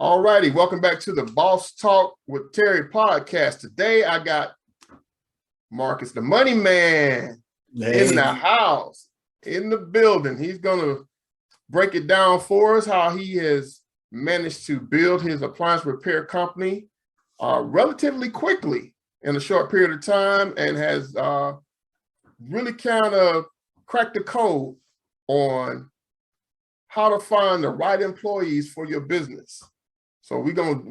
All righty, welcome back to the Boss Talk with Terry podcast. Today I got Marcus, the money man, in the house, in the building. He's going to break it down for us how he has managed to build his appliance repair company relatively quickly in a short period of time, and has really kind of cracked the code on how to find the right employees for your business. So we're gonna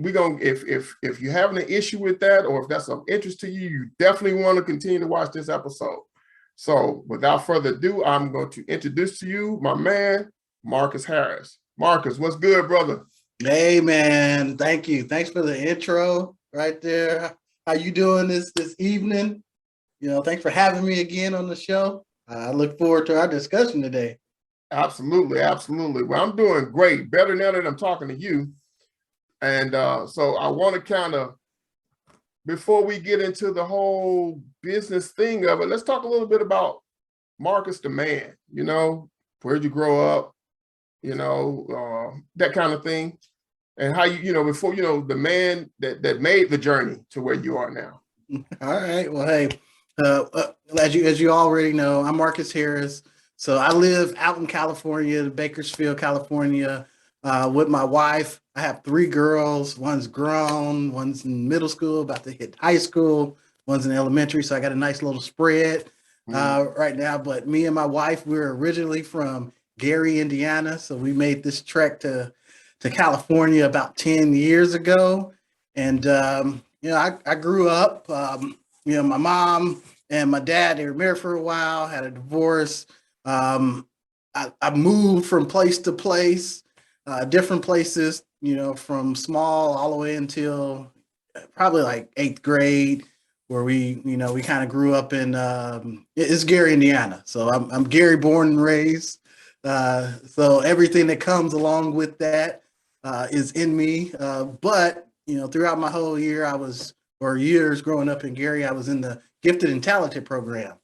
if you're having an issue with that, or if that's of interest to you, you definitely want to continue to watch this episode. So without further ado, I'm going to introduce to you my man, Marcus Harris. Marcus, what's good, brother? Hey man, thank you. Thanks for the intro right there. How you doing this evening? Thanks for having me again on the show. I look forward to our discussion today. Absolutely, absolutely. Well, I'm doing great, better now that I'm talking to you. And so I want to kind of, before we get into the whole business thing of it, let's talk a little bit about Marcus the man. Where'd you grow up? That kind of thing. And how before, the man that made the journey to where you are now. All right. Well, hey, as you already know, I'm Marcus Harris. So I live out in California, Bakersfield, California, with my wife. I have 3 girls. One's grown, one's in middle school, about to hit high school, one's in elementary. So I got a nice little spread right now. But me and my wife, we're originally from Gary, Indiana. So we made this trek to California about 10 years ago. And, I grew up, my mom and my dad, they were married for a while, had a divorce. I moved from place to place, different places, from small all the way until probably like 8th grade, where we kind of grew up in, it's Gary, Indiana. So I'm Gary born and raised. So everything that comes along with that is in me. But, throughout my whole years growing up in Gary, I was in the gifted and talented program.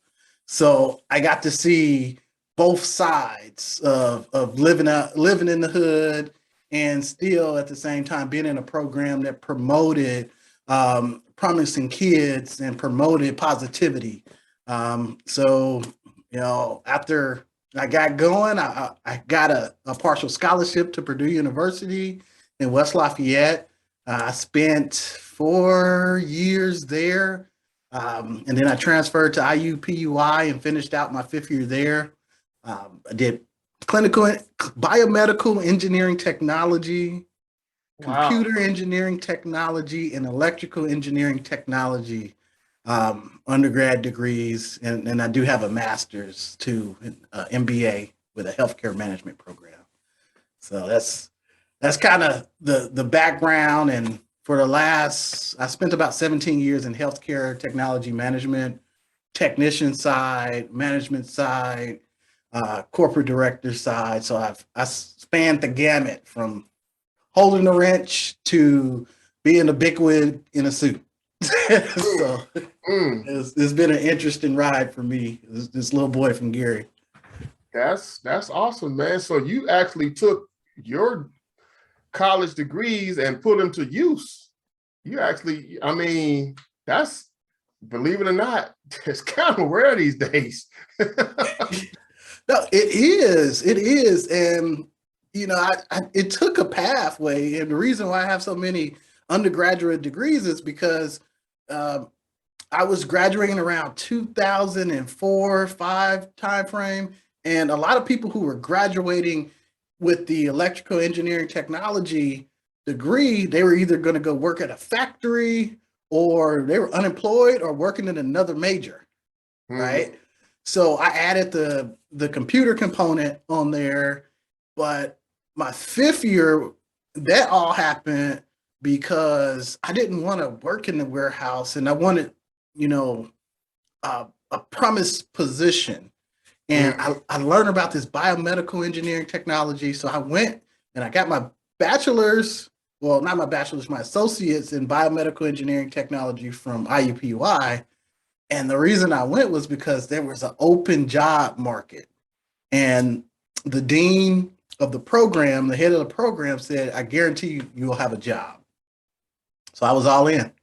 So I got to see both sides of living in the hood, and still at the same time being in a program that promoted promising kids and promoted positivity. So after I got going, I got a partial scholarship to Purdue University in West Lafayette. I spent 4 years there, and then I transferred to IUPUI and finished out my 5th year there. I did clinical biomedical engineering technology, computer engineering technology, and electrical engineering technology undergrad degrees, and I do have a master's too, MBA with a healthcare management program. So that's kind of the background. And for I spent about 17 years in healthcare technology management, technician side, management side, corporate director side. So I spanned the gamut from holding a wrench to being a bigwig in a suit. So it's been an interesting ride for me, this little boy from Gary. That's awesome, man. So you actually took your college degrees and put them to use. You actually, that's, believe it or not, it's kind of rare these days. No, it is. And, it took a pathway. And the reason why I have so many undergraduate degrees is because I was graduating around 2004-5 timeframe. And a lot of people who were graduating with the electrical engineering technology degree, they were either going to go work at a factory, or they were unemployed or working in another major, right? So I added the computer component on there. But my 5th year, that all happened because I didn't want to work in the warehouse, and I wanted, a promised position. And I learned about this biomedical engineering technology. So I went and I got my bachelor's, well, not my bachelor's, my associate's in biomedical engineering technology from IUPUI. And the reason I went was because there was an open job market. And the dean of the program, the head of the program said, I guarantee you will have a job. So I was all in.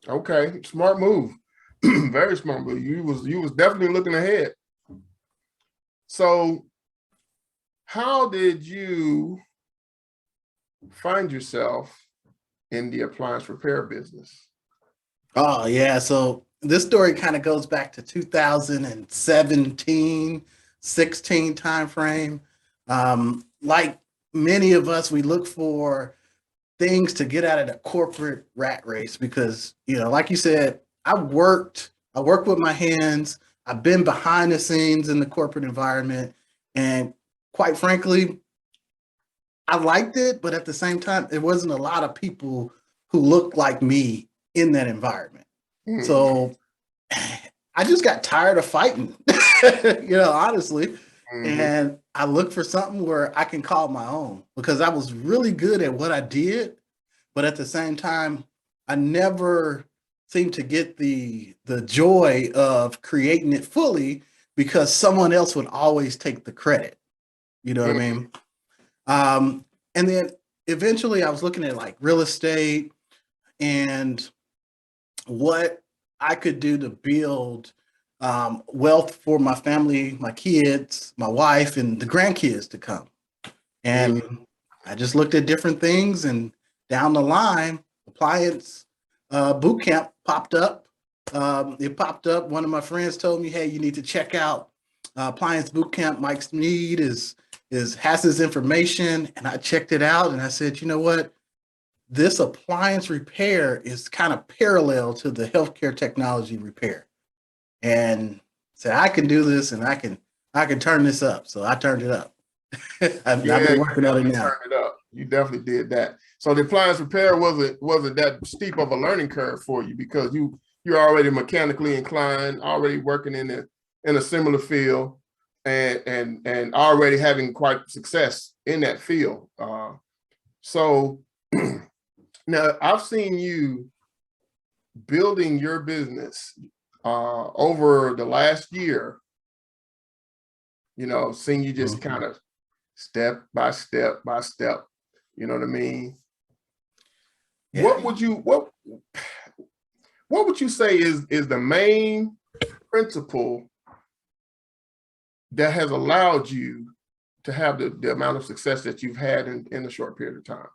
Okay, smart move. Very smart move. You was definitely looking ahead. So how did you find yourself in the appliance repair business? Oh, yeah. So this story kind of goes back to 2017, 16 timeframe. Like many of us, we look for things to get out of the corporate rat race because, like you said, I worked with my hands. I've been behind the scenes in the corporate environment. And quite frankly, I liked it, but at the same time, there wasn't a lot of people who looked like me in that environment. So I just got tired of fighting, honestly. And I looked for something where I can call my own because I was really good at what I did. But at the same time, I never seemed to get the joy of creating it fully because someone else would always take the credit. You know what I mean? And then eventually I was looking at like real estate and what I could do to build wealth for my family, my kids, my wife, and the grandkids to come. And I just looked at different things, and down the line, appliance boot camp popped up. It popped up. One of my friends told me, "Hey, you need to check out appliance boot camp. Mike Sneed has his information," and I checked it out, and I said, "You know what? This appliance repair is kind of parallel to the healthcare technology repair," and said, "I can do this, and I can turn this up." So I turned it up. I've been working on it now. Turned it up. You definitely did that. So the appliance repair wasn't that steep of a learning curve for you because you're already mechanically inclined, already working in a similar field, and already having quite success in that field. So now I've seen you building your business over the last year. Seeing you just kind of step by step by step. You know what I mean? Yeah. What would you say is the main principle that has allowed you to have the amount of success that you've had in a short period of time?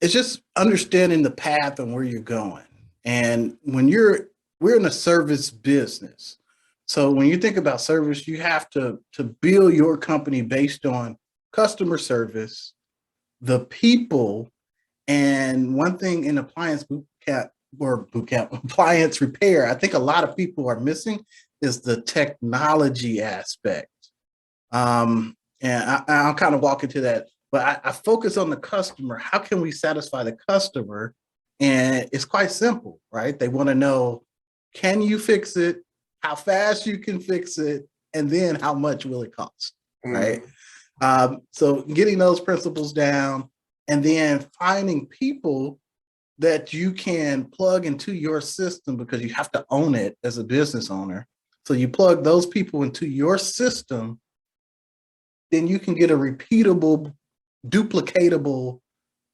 It's just understanding the path and where you're going. And we're in a service business. So when you think about service, you have to build your company based on customer service, the people, and one thing in appliance appliance repair, I think a lot of people are missing is the technology aspect. And I'll kind of walk into that, but I focus on the customer. How can we satisfy the customer? And it's quite simple, right? They want to know, can you fix it? How fast you can fix it? And then how much will it cost, right? So getting those principles down and then finding people that you can plug into your system because you have to own it as a business owner. So you plug those people into your system, then you can get a repeatable, duplicatable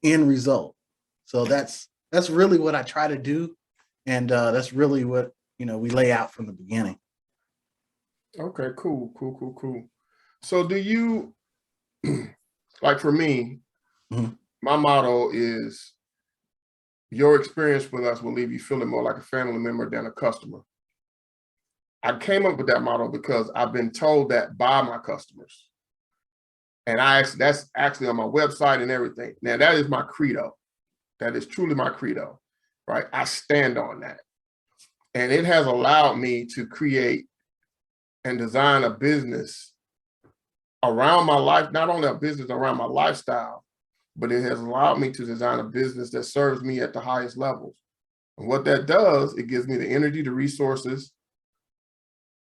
end result. So that's really what I try to do. And that's really what, we lay out from the beginning. Okay, cool. So do you, like for me, my motto is your experience with us will leave you feeling more like a family member than a customer. I came up with that motto because I've been told that by my customers. And that's actually on my website and everything. Now that is my credo. That is truly my credo, right? I stand on that. And it has allowed me to create and design a business around my life, not only a business around my lifestyle, but it has allowed me to design a business that serves me at the highest levels. And what that does, it gives me the energy, the resources,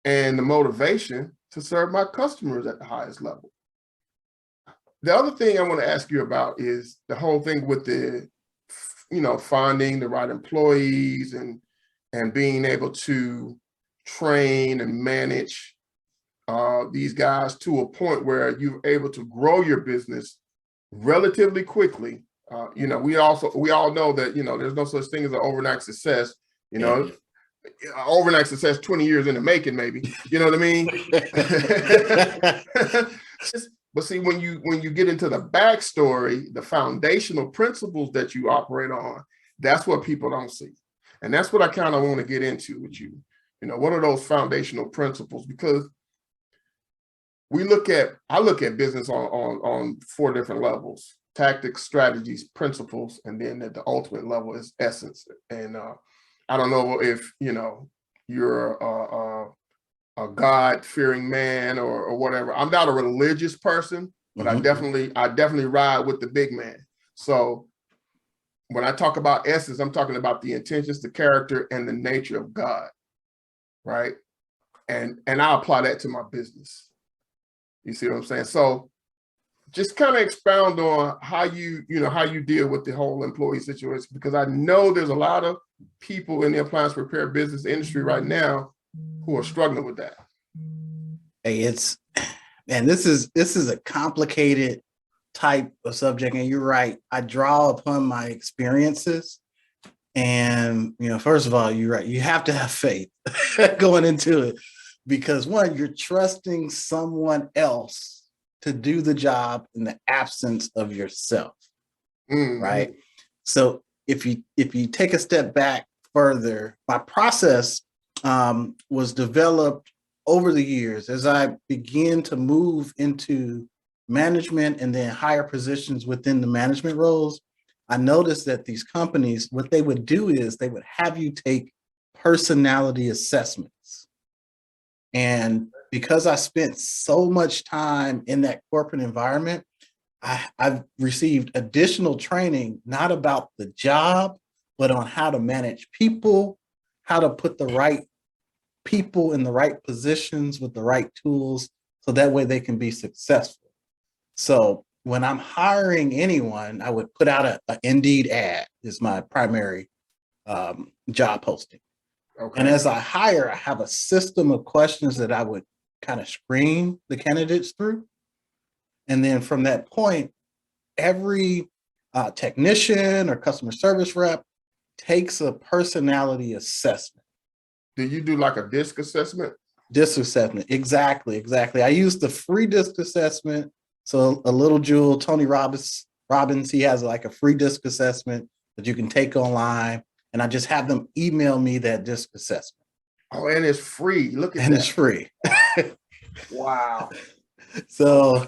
and the motivation to serve my customers at the highest level. The other thing I want to ask you about is the whole thing with the, finding the right employees and being able to train and manage these guys to a point where you're able to grow your business relatively quickly. We all know that, there's no such thing as an overnight success, overnight success 20 years in the making, maybe, you know what I mean? But see, when you get into the backstory, the foundational principles that you operate on, that's what people don't see. And that's what I kind of want to get into with you. What are those foundational principles? Because I look at business on 4 different levels: tactics, strategies, principles, and then at the ultimate level is essence. And I don't know if you're a God-fearing man or whatever. I'm not a religious person, but I definitely ride with the big man. So when I talk about essence, I'm talking about the intentions, the character, and the nature of God, right? And I apply that to my business. You see what I'm saying? So just kind of expound on how you deal with the whole employee situation, because I know there's a lot of people in the appliance repair business industry right now who are struggling with that. Hey, this is a complicated type of subject, and you're right. I draw upon my experiences, and first of all, you're right. You have to have faith going into it, because one, you're trusting someone else to do the job in the absence of yourself, right? So if you take a step back further, my process was developed over the years as I began to move into management and then higher positions within the management roles. I noticed that these companies, what they would do is they would have you take personality assessments. And because I spent so much time in that corporate environment, I've received additional training, not about the job, but on how to manage people, how to put the right people in the right positions with the right tools, so that way they can be successful. So when I'm hiring anyone, I would put out a Indeed ad is my primary job posting. Okay. And as I hire, I have a system of questions that I would kind of screen the candidates through. And then from that point, every technician or customer service rep takes a personality assessment. Do you do like a DISC assessment? DISC assessment, exactly. I use the free DISC assessment. So a little jewel, Tony Robbins, he has like a free DISC assessment that you can take online, and I just have them email me that DISC assessment. Oh, and it's free. Look at that. And it's free. Wow. So,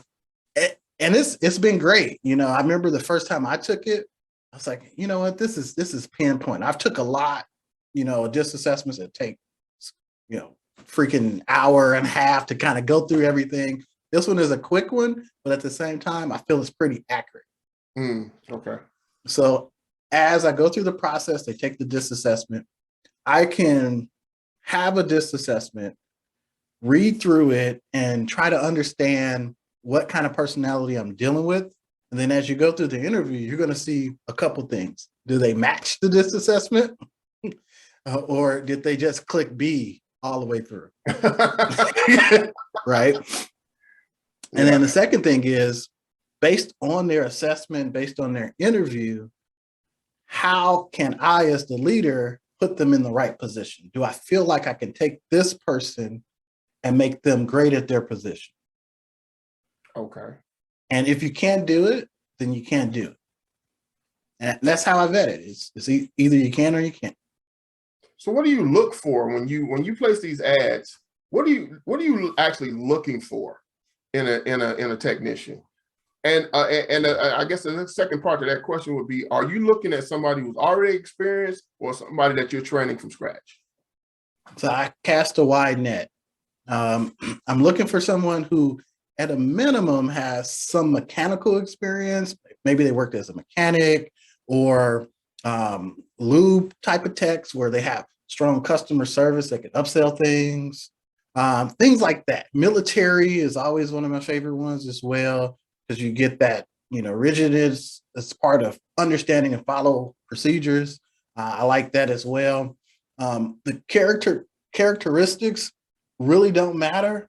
and it's been great. I remember the first time I took it, I was like, you know what, this is pinpoint. I've took a lot, DISC assessments that take, freaking hour and a half to kind of go through everything. This one is a quick one, but at the same time, I feel it's pretty accurate. Okay. So as I go through the process, they take the DISC assessment. I can have a DISC assessment, read through it, and try to understand what kind of personality I'm dealing with. And then as you go through the interview, you're going to see a couple things. Do they match the DISC assessment? Or did they just click B all the way through? Right? And then the second thing is, based on their assessment, based on their interview, how can I, as the leader, put them in the right position? Do I feel like I can take this person and make them great at their position? Okay. And if you can't do it, then you can't do it. And that's how I vet it. It's either you can or you can't. So what do you look for when you place these ads? What are you actually looking for in a technician? And I guess the second part to that question would be: are you looking at somebody who's already experienced or somebody that you're training from scratch? So I cast a wide net. I'm looking for someone who, at a minimum, has some mechanical experience. Maybe they worked as a mechanic or lube type of techs where they have strong customer service that can upsell things, things like that. Military is always one of my favorite ones as well, because you get that, rigidness as part of understanding and follow procedures. I like that as well. The characteristics really don't matter.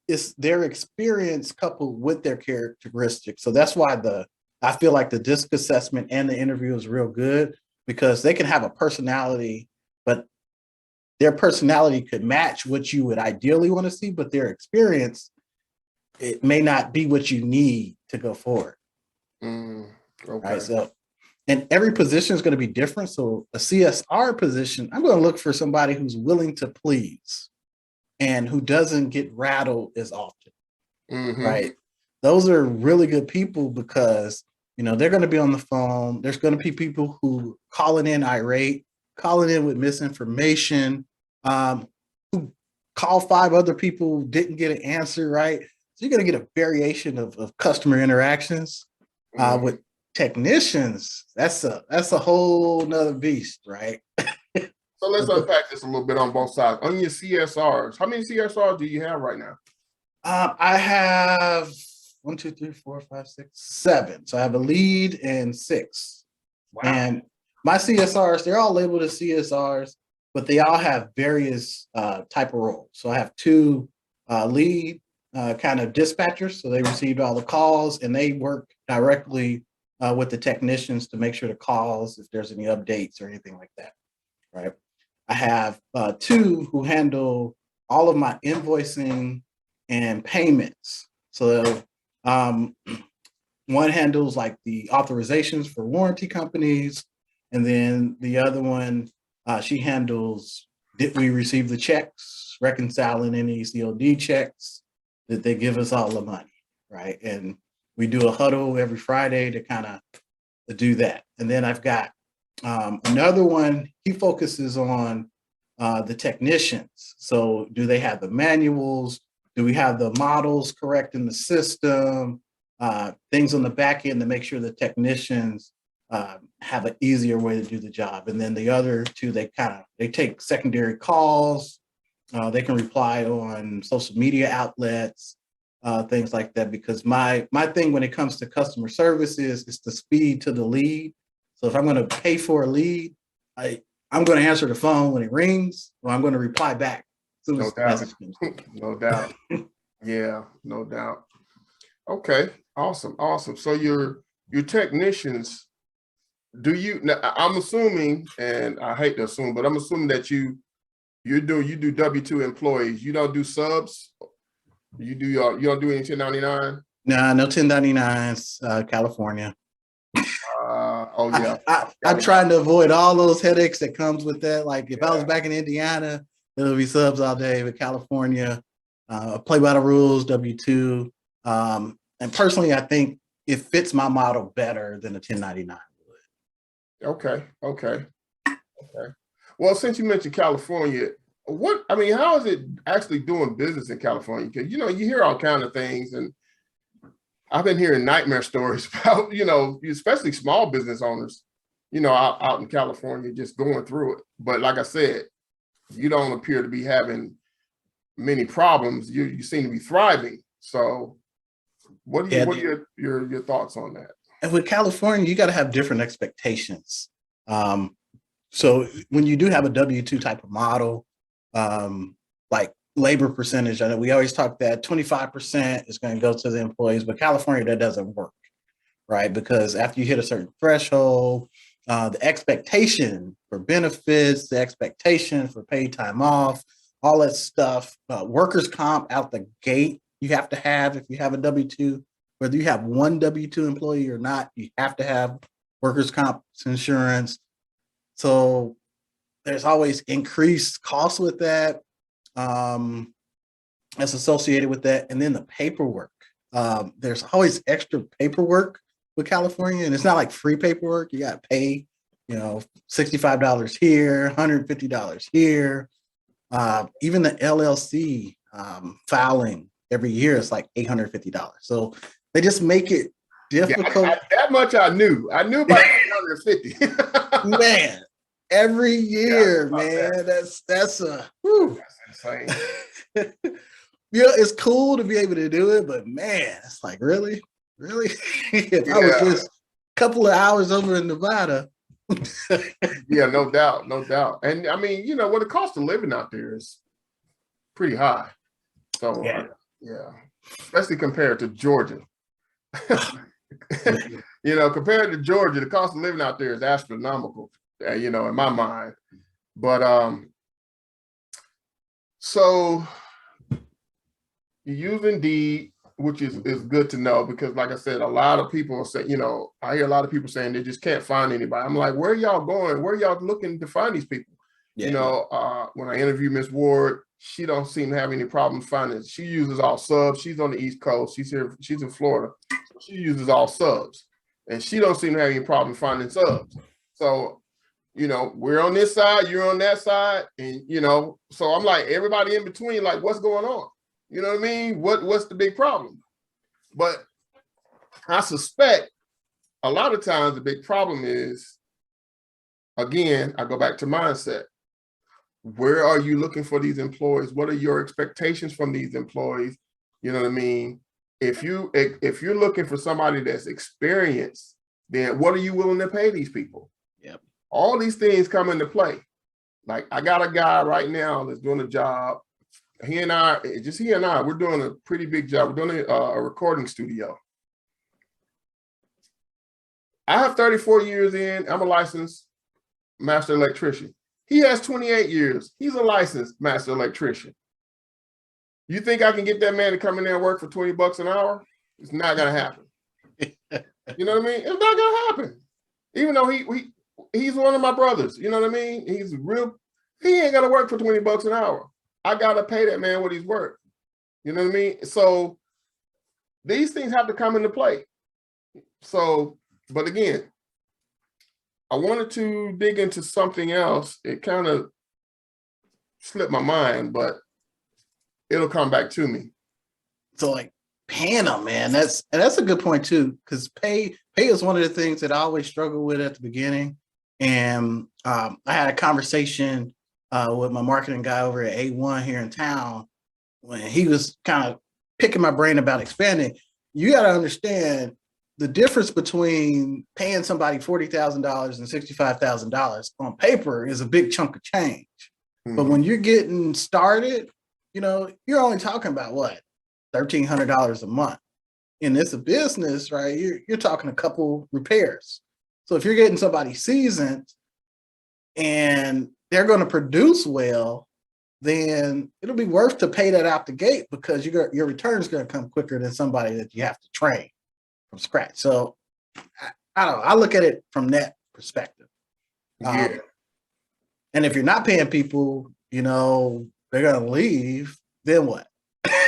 it's their experience coupled with their characteristics. So that's why I feel like the disc assessment and the interview is real good, because they can have a personality, but their personality could match what you would ideally want to see, but their experience, it may not be what you need to go forward. Okay. Right. So, and every position is going to be different. So a CSR position, I'm going to look for somebody who's willing to please and who doesn't get rattled as often. Right. Those are really good people because, they're going to be on the phone. There's going to be people who calling in irate, calling in with misinformation, who call 5 other people, didn't get an answer, right? So you're going to get a variation of customer interactions. With technicians, that's a whole nother beast, right? So let's unpack this a little bit on both sides. On your CSRs, how many CSRs do you have right now? I have 1, 2, 3, 4, 5, 6, 7. So I have a lead and 6. Wow. And my CSRs, they're all labeled as CSRs, but they all have various type of roles. So I have 2 lead kind of dispatchers. So they received all the calls and they work directly with the technicians to make sure the calls, if there's any updates or anything like that, right? I have 2 who handle all of my invoicing and payments. So one handles like the authorizations for warranty companies, and then the other one, she handles, did we receive the checks, reconciling any COD checks, that they give us all the money, right? And we do a huddle every Friday to kind of do that. And then I've got another one, he focuses on the technicians. So do they have the manuals? Do we have the models correct in the system? Things on the back end to make sure the technicians have an easier way to do the job. And then the other 2, they take secondary calls. They can reply on social media outlets, things like that. Because my thing when it comes to customer service is the speed to the lead. So if I'm going to pay for a lead, I'm going to answer the phone when it rings, or I'm going to reply back. No doubt. No doubt. Yeah, no doubt. Okay, awesome. So your technicians, now, I'm assuming, and I hate to assume, but I'm assuming that you do W-2 employees. You don't do subs. You don't do any 1099. No 1099s. California. Oh yeah. I'm trying to avoid all those headaches that comes with that. Like if I was back in Indiana, it'll be subs all day. But California, play by the rules, W-2. And personally, I think it fits my model better than a 1099 would. Okay. Well, since you mentioned California, how is it actually doing business in California? Because you hear all kinds of things, and I've been hearing nightmare stories about, especially small business owners, out in California just going through it. But like I said, you don't appear to be having many problems. You seem to be thriving. So what are your thoughts on that? And with California, you got to have different expectations. So when you do have a W-2 type of model, like labor percentage, I know we always talk that 25% is going to go to the employees, but California, that doesn't work, right? Because after you hit a certain threshold, the expectation for benefits, the expectation for paid time off, all that stuff, workers' comp out the gate, you have to have, if you have a W-2, whether you have one W-2 employee or not, you have to have workers' comp insurance. So there's always increased costs with that. That's associated with that. And then the paperwork. There's always extra paperwork with California, and it's not like free paperwork. You got to pay, $65 here, $150 here. Even the LLC filing every year is like $850. So they just make it difficult. Yeah, that much I knew. I knew about $150. Man, every year, man. That's insane. It's cool to be able to do it, but man, it's like really? If I was just a couple of hours over in Nevada. Yeah, no doubt. And I mean, the cost of living out there is pretty high. So Yeah. Especially compared to Georgia. Compared to Georgia, the cost of living out there is astronomical, in my mind. But so you use Indeed, which is good to know, because like I said, a lot of people say, I hear a lot of people saying they just can't find anybody. I'm like, where are y'all going? Where are y'all looking to find these people? Yeah. When I interview Miss Ward, she don't seem to have any problems finding. She uses all subs. She's on the East Coast. She's in Florida. She uses all subs, and she don't seem to have any problem finding subs. So, we're on this side, you're on that side, and so I'm like, everybody in between, like, what's going on? You know what I mean? What's the big problem? But I suspect a lot of times the big problem is, again, I go back to mindset. Where are you looking for these employees? What are your expectations from these employees? You know what I mean? If you're looking for somebody that's experienced, then what are you willing to pay these people? Yep. All these things come into play. Like, I got a guy right now that's doing a job. He and I, we're doing a pretty big job. We're doing a recording studio. I have 34 years in. I'm a licensed master electrician. He has 28 years. He's a licensed master electrician. You think I can get that man to come in there and work for $20 an hour? It's not going to happen. You know what I mean? It's not going to happen. Even though he's one of my brothers. You know what I mean? He ain't going to work for $20 an hour. I got to pay that man what he's worth. You know what I mean? So these things have to come into play. So, but again, I wanted to dig into something else. It kind of slipped my mind, but it'll come back to me. So, like, paying them, man, that's a good point too, because pay is one of the things that I always struggle with at the beginning. And I had a conversation with my marketing guy over at A1 here in town when he was kind of picking my brain about expanding. You got to understand the difference between paying somebody $40,000 and $65,000 on paper is a big chunk of change. Mm-hmm. But when you're getting started, you're only talking about what, $1,300 a month. And it's a business, right? You're talking a couple repairs. So if you're getting somebody seasoned and they're going to produce well, then it'll be worth to pay that out the gate, because your return is going to come quicker than somebody that you have to train from scratch. So I don't know. I look at it from that perspective. Yeah. And if you're not paying people, they're going to leave, then what?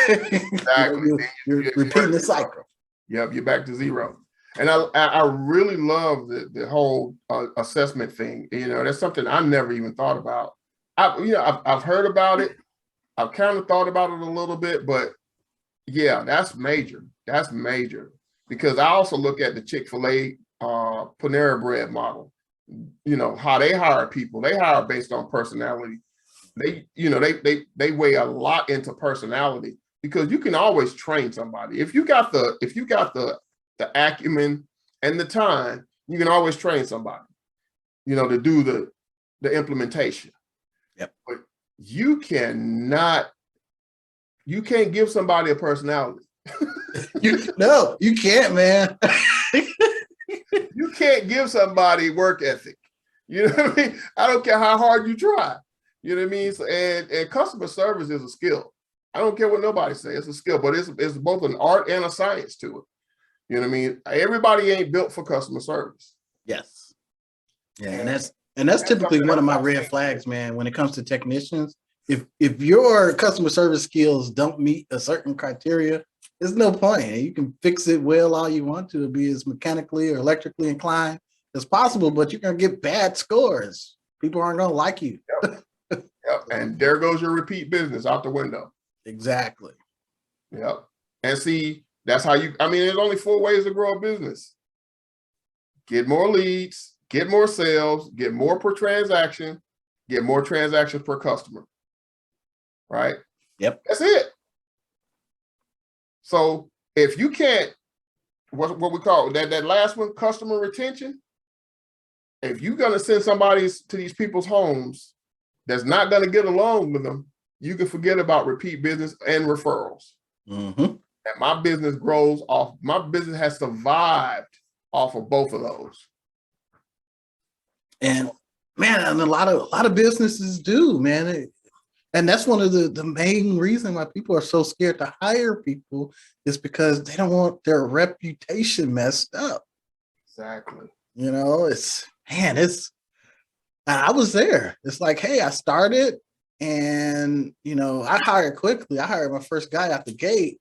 Exactly. You're repeating the cycle. Yep, you're back to zero. And I really love the whole assessment thing. That's something I never even thought about. I've heard about it. I've kind of thought about it a little bit, but yeah, that's major. That's major. Because I also look at the Chick-fil-A Panera Bread model. How they hire people. They hire based on personality. They weigh a lot into personality, because you can always train somebody. If you got the acumen and the time, you can always train somebody, to do the implementation. Yep. But you can't give somebody a personality. No, you can't, man. You can't give somebody work ethic. You know what I mean? I don't care how hard you try. You know what I mean? So, and customer service is a skill. I don't care what nobody says. It's a skill, but it's both an art and a science to it. You know what I mean? Everybody ain't built for customer service. Yes. Yeah, and that's typically one of my red flags, man, when it comes to technicians. If your customer service skills don't meet a certain criteria, there's no point. You can fix it well all you want to, be as mechanically or electrically inclined as possible, but you're going to get bad scores. People aren't going to like you. Yep. Yep. And there goes your repeat business out the window. Exactly. Yep. And see, that's how there's only 4 ways to grow a business. Get more leads, get more sales, get more per transaction, get more transactions per customer. Right? Yep. That's it. So if you can't, what we call that last one, customer retention, if you're going to send somebody to these people's homes that's not going to get along with them, you can forget about repeat business and referrals. Mm-hmm. And my business grows off, my business has survived off of both of those. And man, and a lot of businesses do, man. And that's one of the main reason why people are so scared to hire people is because they don't want their reputation messed up. Exactly. You know, I was there. It's like, hey, I started and, you know, I hired quickly. I hired my first guy out the gate.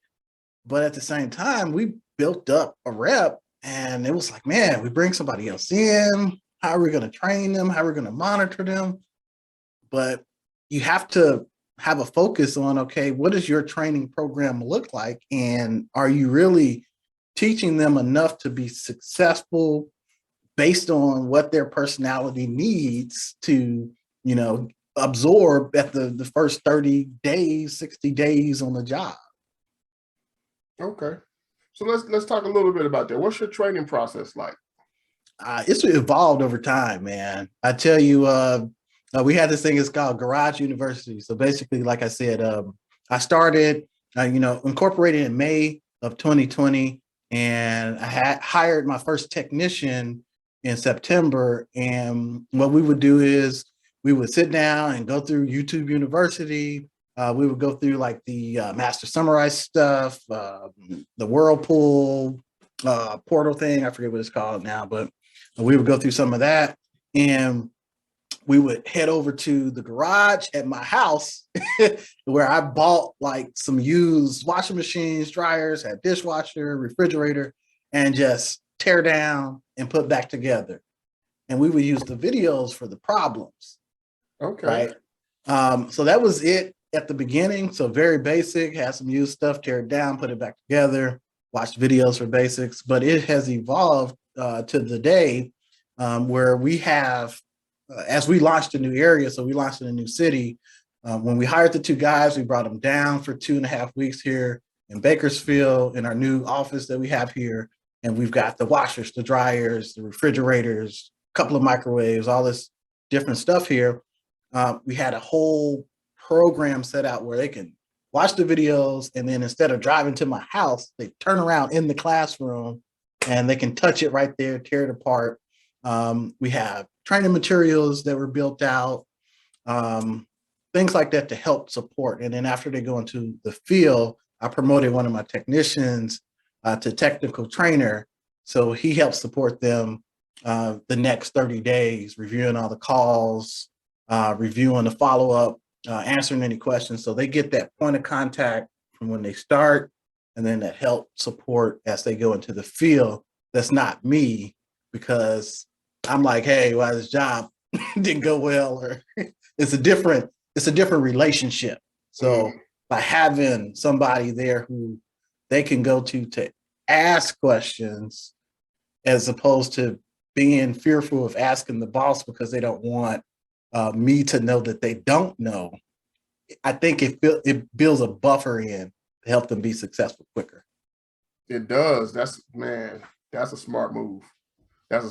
But at the same time, we built up a rep and it was like, man, we bring somebody else in. How are we going to train them? How are we going to monitor them? But you have to have a focus on, okay, what does your training program look like? And are you really teaching them enough to be successful based on what their personality needs to, you know, absorb at the first 30 days, 60 days on the job? Okay. So let's talk a little bit about that. What's your training process like? It's evolved over time, man. I tell you, we had this thing, it's called Garage University. So basically, like I said, I started, you know, incorporated in May of 2020, and I had hired my first technician in September. And what we would do is we would sit down and go through YouTube University. We would go through like the Master Summarize stuff, the Whirlpool portal thing. I forget what it's called now, but we would go through some of that. And we would head over to the garage at my house where I bought like some used washing machines, dryers, had dishwasher, refrigerator, and just tear down and put back together. And we would use the videos for the problems. Okay. Right. So that was it at the beginning. So very basic, had some used stuff, tear it down, put it back together, watch videos for basics. But it has evolved to the day where we have, as we launched a new area, so we launched in a new city. When we hired the two guys, we brought them down for 2.5 weeks here in Bakersfield in our new office that we have here. And we've got the washers, the dryers, the refrigerators, a couple of microwaves, all this different stuff here. We had a whole program set out where they can watch the videos, and then instead of driving to my house, they turn around in the classroom and they can touch it right there, tear it apart. We have training materials that were built out, things like that to help support. And then after they go into the field, I promoted one of my technicians to technical trainer. So he helps support them the next 30 days, reviewing all the calls, reviewing the follow-up, answering any questions. So they get that point of contact from when they start, and then that help support as they go into the field. That's not me, because I'm like, hey, well, this job didn't go well, or it's a different relationship. So by having somebody there who they can go to ask questions, as opposed to being fearful of asking the boss because they don't want me to know that they don't know, I think it builds a buffer in to help them be successful quicker. It does. That's a smart move.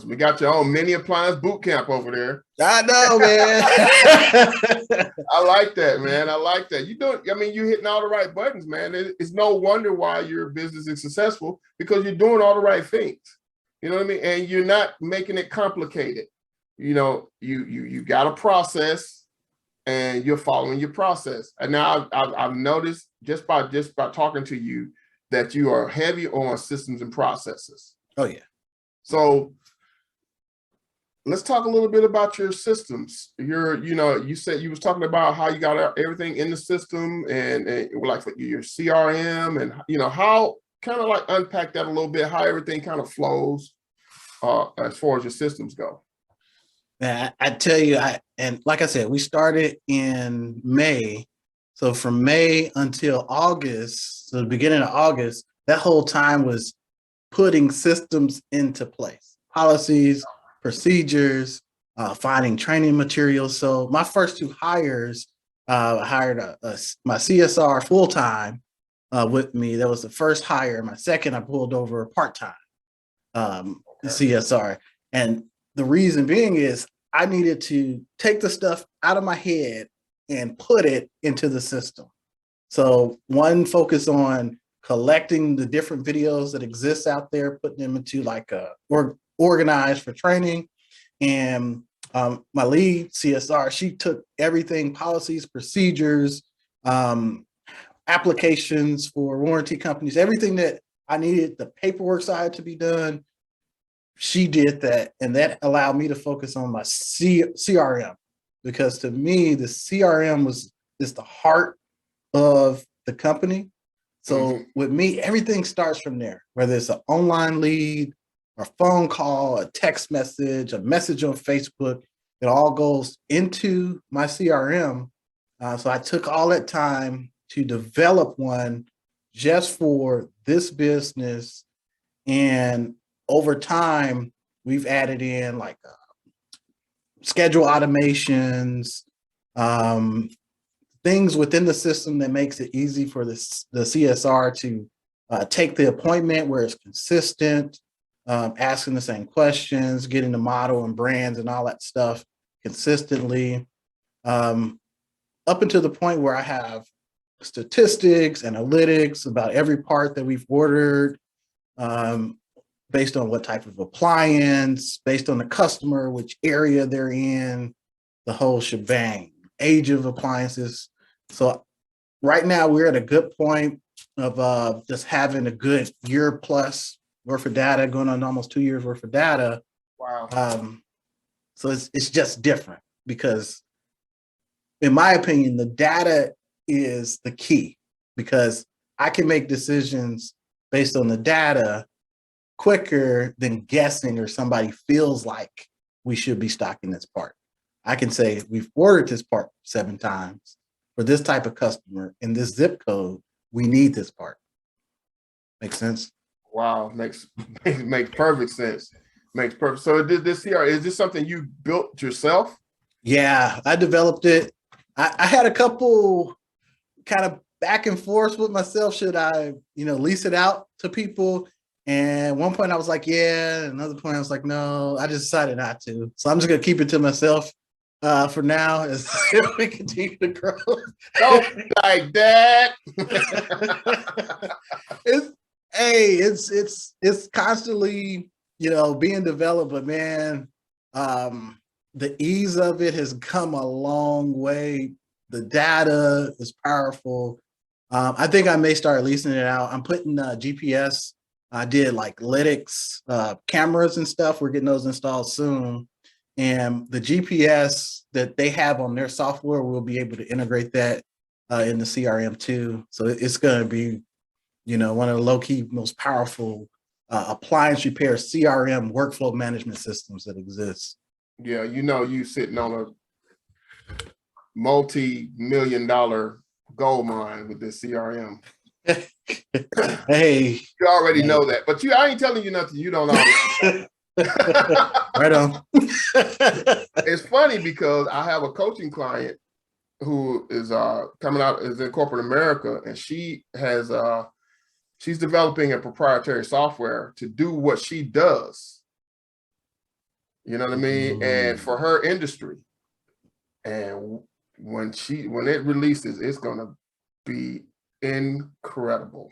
We got your own mini appliance boot camp over there. I know, man. I like that, man. I like that. You're hitting all the right buttons, man. It's no wonder why your business is successful, because you're doing all the right things. You know what I mean? And you're not making it complicated. You know, you got a process, and you're following your process. And now I've noticed just by talking to you that you are heavy on systems and processes. Oh yeah. So let's talk a little bit about your systems. You said you was talking about how you got everything in the system, and like your CRM, and how kind of like unpack that a little bit, how everything kind of flows as far as your systems go. Man, I tell you, and like I said, we started in May. So from May until August, so the beginning of August, that whole time was putting systems into place, policies, procedures, finding training materials. So my first two hires, I hired my CSR full-time with me. That was the first hire. My second, I pulled over part-time CSR. And the reason being is I needed to take the stuff out of my head and put it into the system. So one, focus on collecting the different videos that exist out there, putting them into like organized for training. And my lead CSR, she took everything, policies, procedures, applications for warranty companies, everything that I needed, the paperwork side to be done. She did that, and that allowed me to focus on my CRM, because to me, the CRM is the heart of the company. So with me, everything starts from there, whether it's an online lead, a phone call, a text message, a message on Facebook, it all goes into my CRM. So I took all that time to develop one just for this business. And over time, we've added in like schedule automations, things within the system that makes it easy for the CSR to take the appointment where it's consistent, asking the same questions, getting the model and brands and all that stuff consistently, up until the point where I have statistics, analytics about every part that we've ordered, based on what type of appliance, based on the customer, which area they're in, the whole shebang, age of appliances. So right now we're at a good point of just having a good year plus worth of data, going on almost 2 years worth of data. Wow. So it's just different, because in my opinion, the data is the key, because I can make decisions based on the data quicker than guessing, or somebody feels like we should be stocking this part. I can say we've ordered this part 7 times for this type of customer in this zip code. We need this part. Makes sense? Wow, makes perfect sense. Makes perfect. So this here, is this something you built yourself? Yeah, I developed it. I had a couple kind of back and forth with myself. Should I, lease it out to people? And at one point I was like, yeah. Another point I was like, no. I just decided not to. So I'm just gonna keep it to myself for now as we continue to grow. Don't like that. It's constantly, being developed, but man, the ease of it has come a long way. The data is powerful. I think I may start leasing it out. I'm putting GPS. I did like lytics, cameras and stuff. We're getting those installed soon. And the GPS that they have on their software, we'll be able to integrate that in the CRM too. So it's going to be, one of the low-key most powerful appliance repair CRM workflow management systems that exists. Yeah, you sitting on a multi-million-dollar gold mine with this CRM. Hey, you already know that, but I ain't telling you nothing you don't already know. Right on. It's funny because I have a coaching client who is coming out, is in corporate America, and she has she's developing a proprietary software to do what she does. You know what I mean? And for her industry. And when it releases, it's gonna be incredible,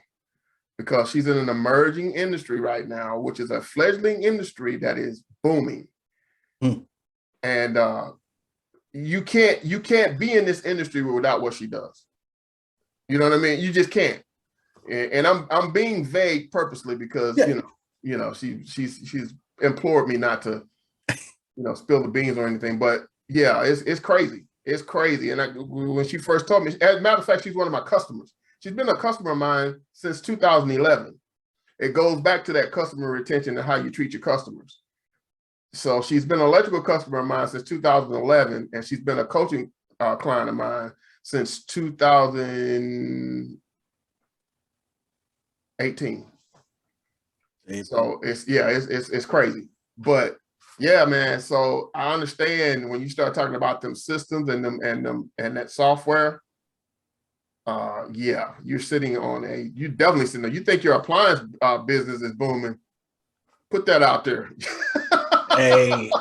because she's in an emerging industry right now, which is a fledgling industry that is booming. And you can't be in this industry without what she does. You know what I mean? You just can't. And I'm being vague purposely because she's implored me not to spill the beans or anything. But yeah, it's crazy. It's crazy. And when she first told me, as a matter of fact, she's one of my customers. She's been a customer of mine since 2011. It goes back to that customer retention and how you treat your customers. So she's been an electrical customer of mine since 2011, and she's been a coaching client of mine since 2018. So it's crazy. But yeah, man. So I understand when you start talking about them systems and that software. Yeah, you're definitely sitting there. You think your appliance business is booming? Put that out there. Hey,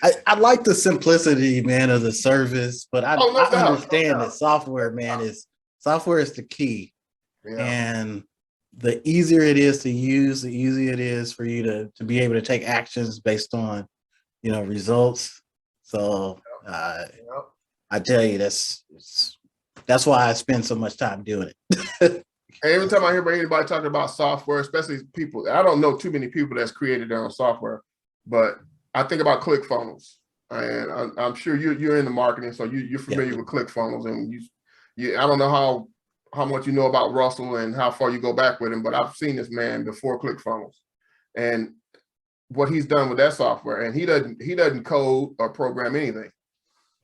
I like the simplicity, man, of the service, but I understand that software, man, software is the key. And the easier it is to use, the easier it is for you to be able to take actions based on, results. So I tell you, that's why I spend so much time doing it. Every time I hear anybody talking about software, especially people, I don't know too many people that's created their own software, but I think about ClickFunnels, and I'm sure you're in the marketing, so you're familiar with ClickFunnels, and I don't know how much you know about Russell and how far you go back with him, but I've seen this man before ClickFunnels, and what he's done with that software, and he doesn't code or program anything.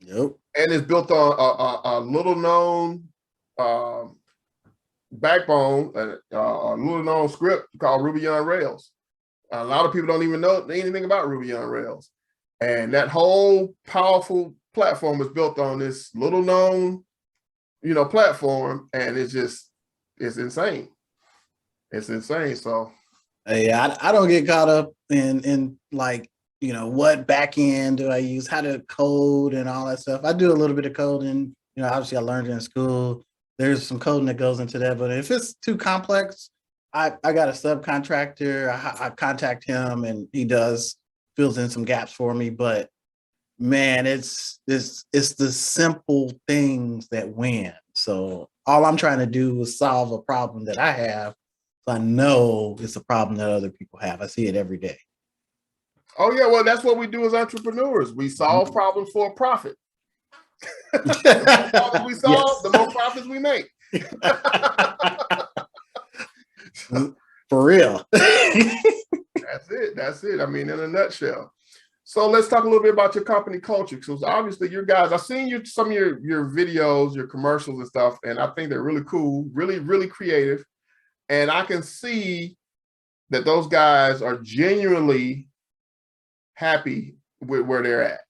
Nope. And it's built on a little known backbone, a little known script called Ruby on Rails. A lot of people don't even know anything about Ruby on Rails. And that whole powerful platform is built on this little known, platform. And it's insane. It's insane. So yeah, I don't get caught up in like, what back end do I use, how to code and all that stuff. I do a little bit of coding. Obviously I learned it in school. There's some coding that goes into that, but if it's too complex, I got a subcontractor. I contact him and he fills in some gaps for me. But man, it's the simple things that win. So all I'm trying to do is solve a problem that I have. So I know it's a problem that other people have. I see it every day. Oh yeah, well, that's what we do as entrepreneurs. We solve problems for a profit. The more problems we solve, the more profits we make. For real. That's it. I mean, in a nutshell. So let's talk a little bit about your company culture. So obviously your guys, I've seen some of your videos, your commercials and stuff, and I think they're really cool, really, really creative. And I can see that those guys are genuinely happy with where they're at.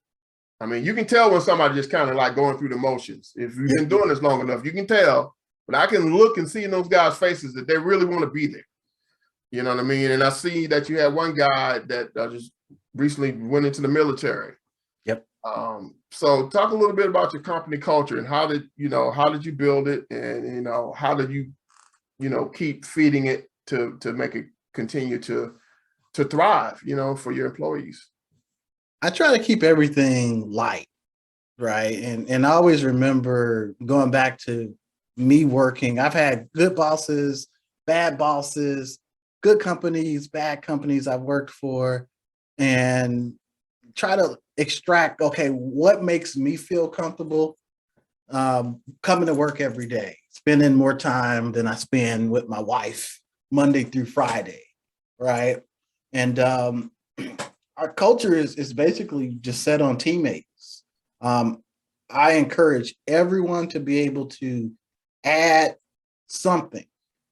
I mean, you can tell when somebody just kind of like going through the motions. If you've been doing this long enough, you can tell. But I can look and see in those guys' faces that they really want to be there. You know what I mean? And I see that you had one guy that just recently went into the military. Yep. So talk a little bit about your company culture and how did you build it, and how did you keep feeding it to make it continue to thrive, for your employees. I try to keep everything light, right? And I always remember going back to me working. I've had good bosses, bad bosses, good companies, bad companies I've worked for, and try to extract, okay, what makes me feel comfortable coming to work every day, spending more time than I spend with my wife Monday through Friday, right? And our culture is basically just set on teammates. I encourage everyone to be able to add something,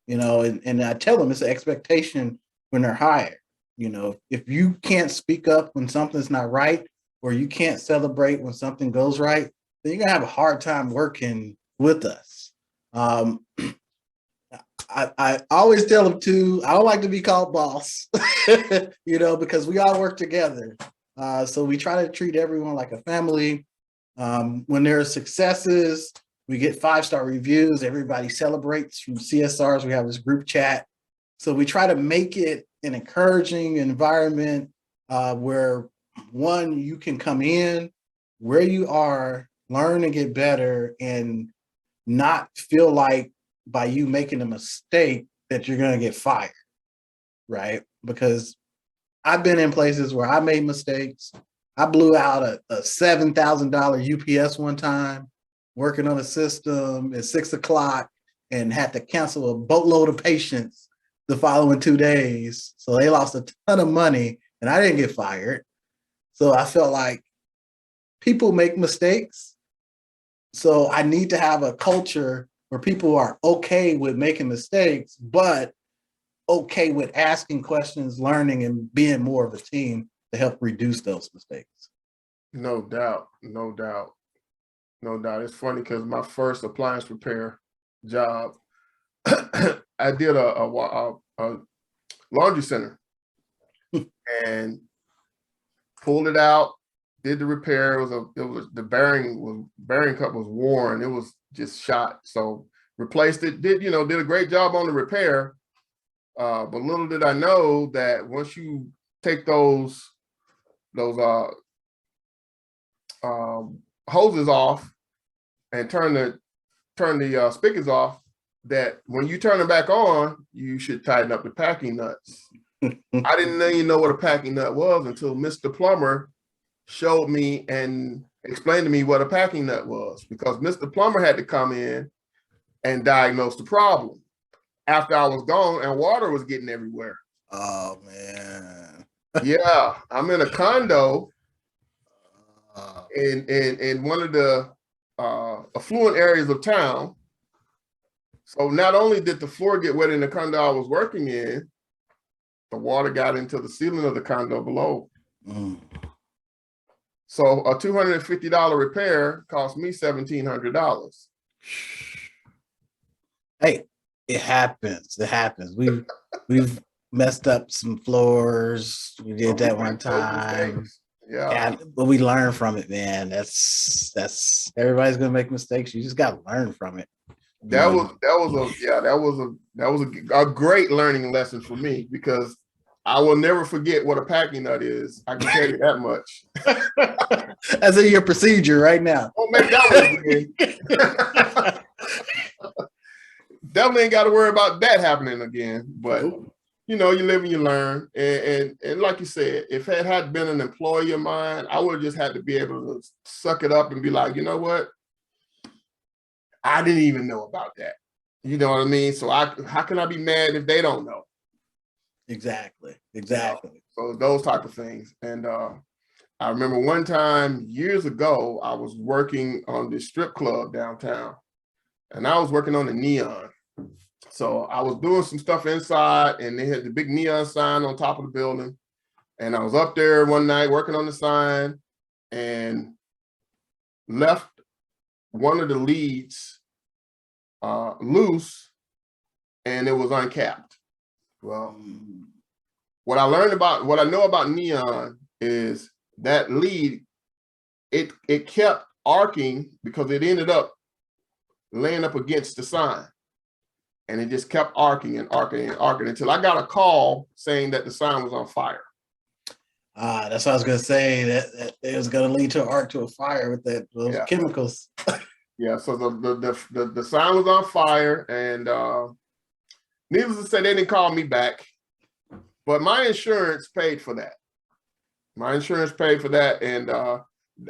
and I tell them it's an expectation when they're hired. If you can't speak up when something's not right, or you can't celebrate when something goes right, then you're gonna have a hard time working with us. I always tell them too, I don't like to be called boss, because we all work together. So we try to treat everyone like a family. When there are successes, we get 5-star reviews. Everybody celebrates from CSRs. We have this group chat. So we try to make it an encouraging environment where, one, you can come in where you are, learn and get better, and not feel like by you making a mistake that you're going to get fired, right? Because I've been in places where I made mistakes. I blew out a $7,000 UPS one time, working on a system at 6 o'clock, and had to cancel a boatload of patients the following 2 days. So they lost a ton of money, and I didn't get fired. So I felt like people make mistakes. So I need to have a culture where people are okay with making mistakes, but okay with asking questions, learning, and being more of a team to help reduce those mistakes. No doubt. It's funny because my first appliance repair job, I did a laundry center and pulled it out, did the repair. It was the bearing cup was worn. It was just shot. So replaced it, did a great job on the repair. But little did I know that once you take those hoses off and turn the spigots off, that when you turn them back on, you should tighten up the packing nuts. I didn't even know what a packing nut was until Mr. Plumber showed me and explained to me what a packing nut was, because Mr. Plumber had to come in and diagnose the problem after I was gone and water was getting everywhere. Oh man. Yeah, I'm in a condo in one of the affluent areas of town. So not only did the floor get wet in the condo I was working in, the water got into the ceiling of the condo below. So a $250 repair cost me $1,700. Hey, it happens. It happens. We've messed up some floors. We did that one time. Yeah, but we learn from it, man. That's everybody's gonna make mistakes. You just gotta learn from it. That was a great learning lesson for me, because I will never forget what a packing nut is. I can tell you that much. That's in your procedure right now. Don't make that one again. Definitely ain't got to worry about that happening again. But you live and you learn. And like you said, if it had been an employee of mine, I would have just had to be able to suck it up and be like, you know what? I didn't even know about that. You know what I mean? So how can I be mad if they don't know? Exactly. So those type of things. And I remember one time years ago, I was working on this strip club downtown, and I was working on the neon. So I was doing some stuff inside, and they had the big neon sign on top of the building. And I was up there one night working on the sign and left one of the leads loose, and it was uncapped. Well, what I know about neon is that lead, it kept arcing because it ended up laying up against the sign. And it just kept arcing and arcing and arcing until I got a call saying that the sign was on fire. That's what I was going to say, that it was going to lead to an arc to a fire with those chemicals. Yeah, so the sign was on fire, and needless to say, they didn't call me back, but my insurance paid for that. And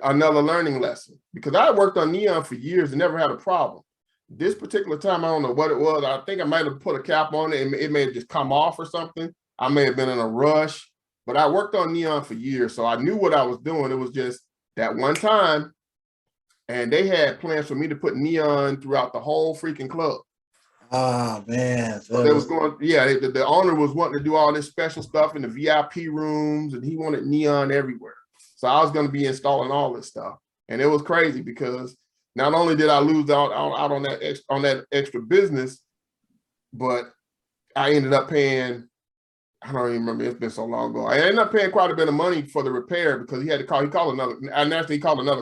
another learning lesson, because I worked on neon for years and never had a problem. This particular time, I don't know what it was. I think I might have put a cap on it, and it may have just come off or something. I may have been in a rush, but I worked on neon for years, so I knew what I was doing. It was just that one time, and they had plans for me to put neon throughout the whole freaking club. Oh man! So they was going, the owner was wanting to do all this special stuff in the VIP rooms, and he wanted neon everywhere. So I was going to be installing all this stuff, and it was crazy because not only did I lose out on that extra business, but I ended up paying, I don't even remember, it's been so long ago. I ended up paying quite a bit of money for the repair because he called another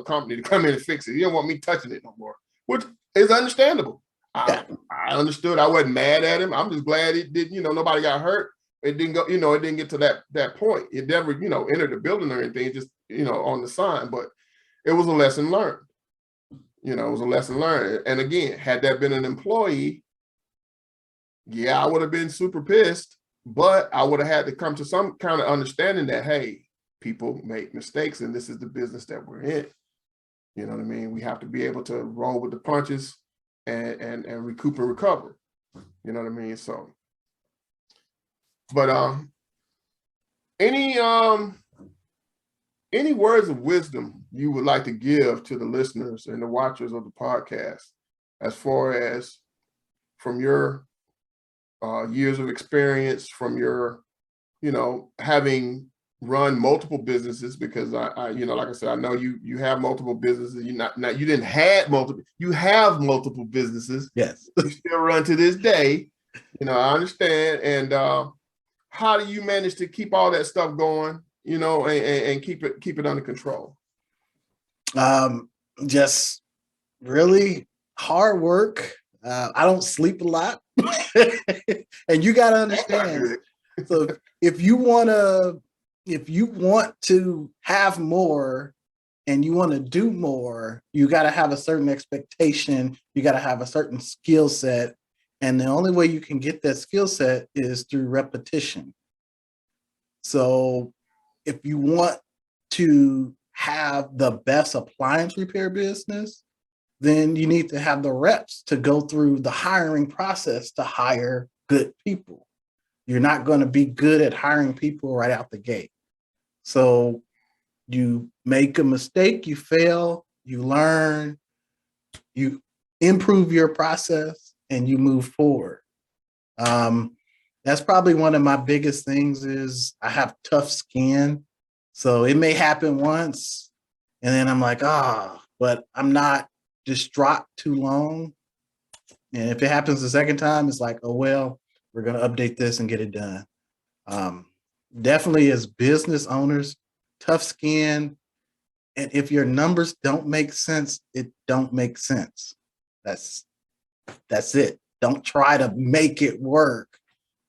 company to come in and fix it. He didn't want me touching it no more, which is understandable. I understood. I wasn't mad at him. I'm just glad it didn't, nobody got hurt. It didn't go, it didn't get to that point. It never, entered the building or anything, just, on the sign, but it was a lesson learned. It was a lesson learned. And again, had that been an employee, I would have been super pissed, but I would have had to come to some kind of understanding that, hey, people make mistakes and this is the business that we're in. You know what I mean? We have to be able to roll with the punches and recoup and recover. You know what I mean? So, but any words of wisdom you would like to give to the listeners and the watchers of the podcast, as far as from your years of experience, from your, having run multiple businesses, because I like I said, I know you have multiple businesses. You have multiple businesses. Yes. You still run to this day. I understand. And how do you manage to keep all that stuff going, and keep it under control? Just really hard work, I don't sleep a lot. And you got to understand. So if you want to have more and you want to do more, you got to have a certain expectation. You got to have a certain skill set. And the only way you can get that skill set is through repetition. So if you want to have the best appliance repair business, then you need to have the reps to go through the hiring process to hire good people. You're not going to be good at hiring people right out the gate. So you make a mistake, you fail, you learn, you improve your process, and you move forward. That's probably one of my biggest things is I have tough skin. So it may happen once and then I'm like, but I'm not distraught too long. And if it happens the second time, it's like, oh, well, we're going to update this and get it done. Definitely as business owners, tough skin. And if your numbers don't make sense, it don't make sense. That's it. Don't try to make it work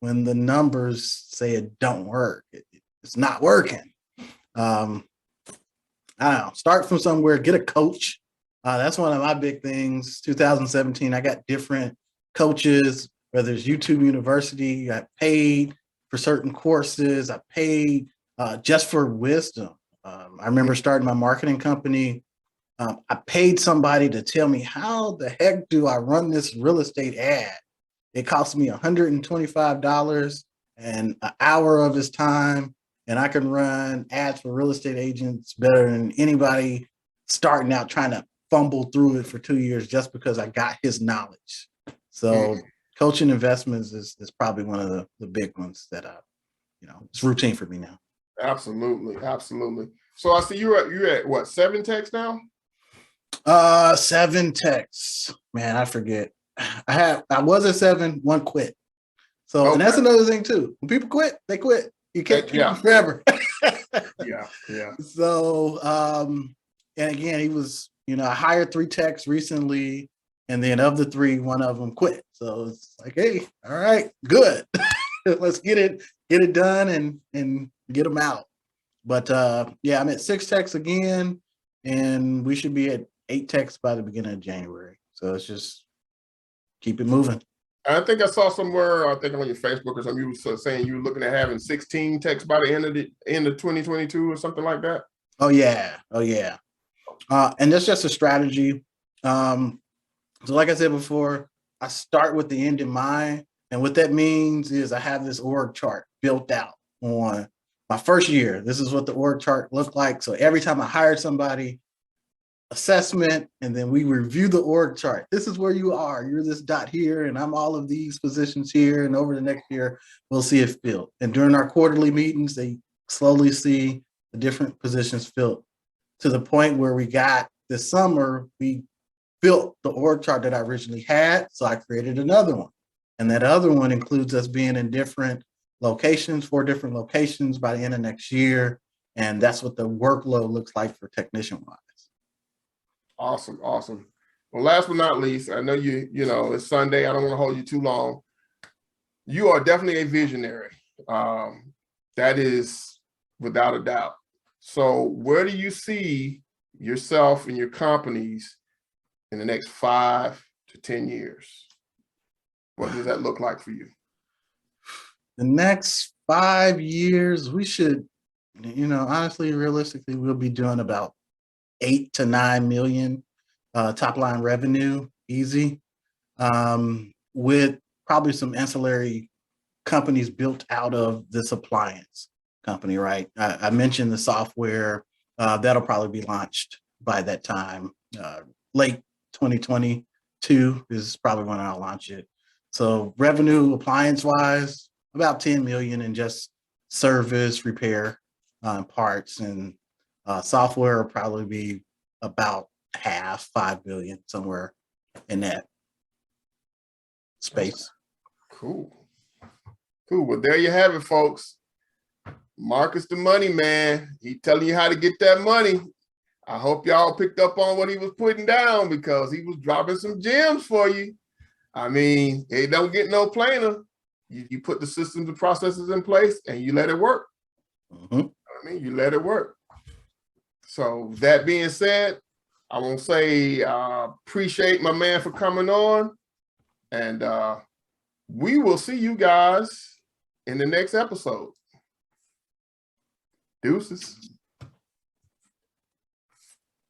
when the numbers say it don't work. It's not working. I don't know. Start from somewhere, get a coach. That's one of my big things. 2017, I got different coaches, whether it's YouTube University, I paid for certain courses, I paid just for wisdom. I remember starting my marketing company. I paid somebody to tell me how the heck do I run this real estate ad? It cost me $125 and an hour of his time. And I can run ads for real estate agents better than anybody starting out trying to fumble through it for 2 years just because I got his knowledge. So coaching investments is probably one of the big ones that it's routine for me now. Absolutely. So I see you're at what, 7 techs now? 7 techs. Man, I forget. I was at 7, 1 quit. So okay. And that's another thing too. When people quit, they quit. You can't keep them forever. Yeah. So and again, he was, I hired 3 techs recently, and then of the 3, 1 of them quit. So it's like, hey, all right, good. Let's get it done and get them out. But I'm at 6 techs again, and we should be at 8 techs by the beginning of January. So it's just keep it moving. I think I saw somewhere, I think on your Facebook or something, you were saying you were looking at having 16 techs by the end of 2022 or something like that. Oh yeah. And that's just a strategy. So like I said before, I start with the end in mind. And what that means is I have this org chart built out on my first year. This is what the org chart looked like. So every time I hired somebody, assessment, and then we review the org chart. This is where you are. You're this dot here, and I'm all of these positions here. And over the next year, we'll see it filled. And during our quarterly meetings, they slowly see the different positions filled to the point where we got this summer, we built the org chart that I originally had. So I created another one. And that other one includes us being in different locations, 4 different locations by the end of next year. And that's what the workload looks like for technician-wise. Awesome. Well, last but not least, I know it's Sunday. I don't want to hold you too long. You are definitely a visionary. That is without a doubt. So where do you see yourself and your companies in the next 5 to 10 years? What does that look like for you? The next 5 years, we should, honestly, realistically, we'll be doing about 8 to 9 million top line revenue, easy, with probably some ancillary companies built out of this appliance company, right? I mentioned the software that'll probably be launched by that time. Late 2022 is probably when I'll launch it. So revenue appliance wise, about 10 million in just service, repair, parts, and software will probably be about half, 5 billion, somewhere in that space. Cool. Well, there you have it, folks. Marcus the money man. He telling you how to get that money. I hope y'all picked up on what he was putting down because he was dropping some gems for you. I mean, it don't get no plainer. You put the systems and processes in place and you let it work. Mm-hmm. I mean, you let it work. So that being said, I want to say appreciate my man for coming on. And we will see you guys in the next episode. Deuces.